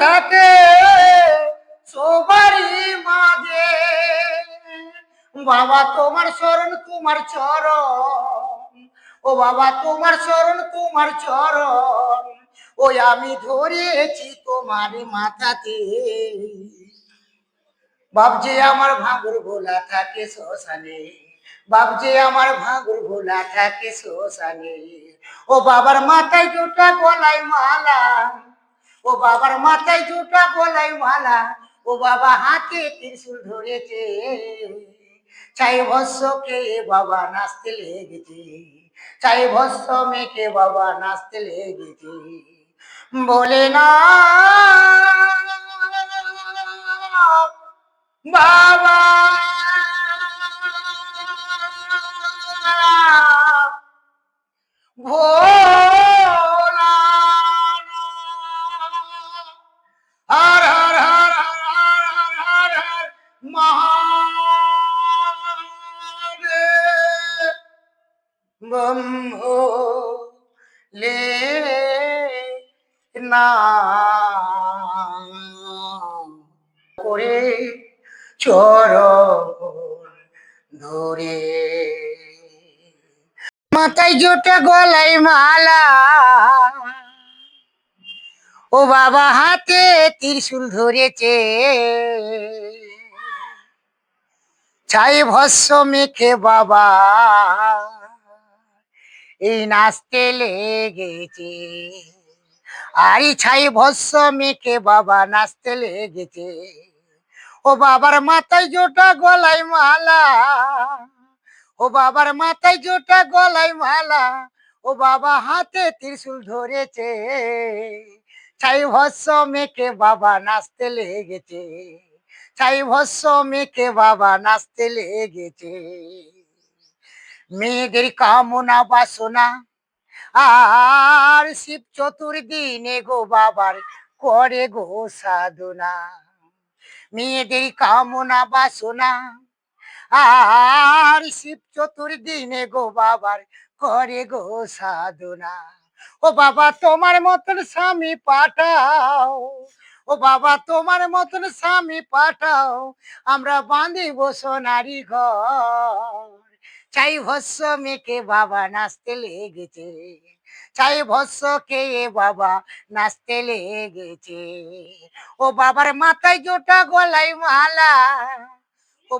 থাকে সবারই মাঝে। বাবা তোমার শরণ তোমার চরণ, ও বাবা তোমার শরণ তোমার চরণ, ওই আমি ধরেছি তোমার মাথাতে। বাপজি আমার ভাঙুর ভোলা থাকে শ্মশানে, বাপজি আমার ভাঙুর ভোলা থাকে শ্মশানে। ও বাবার মাথায় জুটা গলায় মালা, ও বাবার মাথায় জুটা গলায় মালা, ও বাবা হাতে ত্রিশূল ধরেছে। চাই ভস্য খেয়ে বাবা নাচতে লেগেছে, চাই ভস্য মেখে বাবা নাচতে লেগেছে। বলে না বাবা ভোলা, হর হর হর হর হর হর হর মহাদেব। লে না করে চরণ ধরে, মাথায় জোটা গলায় মালা, ও বাবা হাতে ত্রিশূল ধরেছে। ছাই ভস্য মেখে বাবা এই নাচতে লেগেছে, আরে ছাই ভস্য মেখে বাবা নাচতে লেগেছে। ও বাবার মাথায় জোটা গলায় মালা, ও বাবার মাথায় জোটা গলায় মালা, ও বাবা হাতে ত্রিশূল ধরেছে। ছাই ভস্য মেখে বাবা নাচতে লেগেছে, ছাই ভস্য মেখে বাবা নাচতে লেগেছে। মেয়েদের কামনা বাসনা আর শিব চতুর্দিনে গো বাবার করে গো সাধনা। মেয়েদের কামনা বাসনা আর শিব চতুর্দিনে গো বাবার করে গো সাধনা। ও বাবা তোমার মতন স্বামী পাঠাও, ও বাবা তোমার মতন স্বামী পাঠাও, আমরা বাঁধিব সোনারি ঘর। চাই ভস্য মেখে বাবা নাচতে লেগেছে, চাই ভস্য খেয়ে বাবা নাচতে লেগেছে। ও বাবার মাথায় জোটা গলায় মালা, ও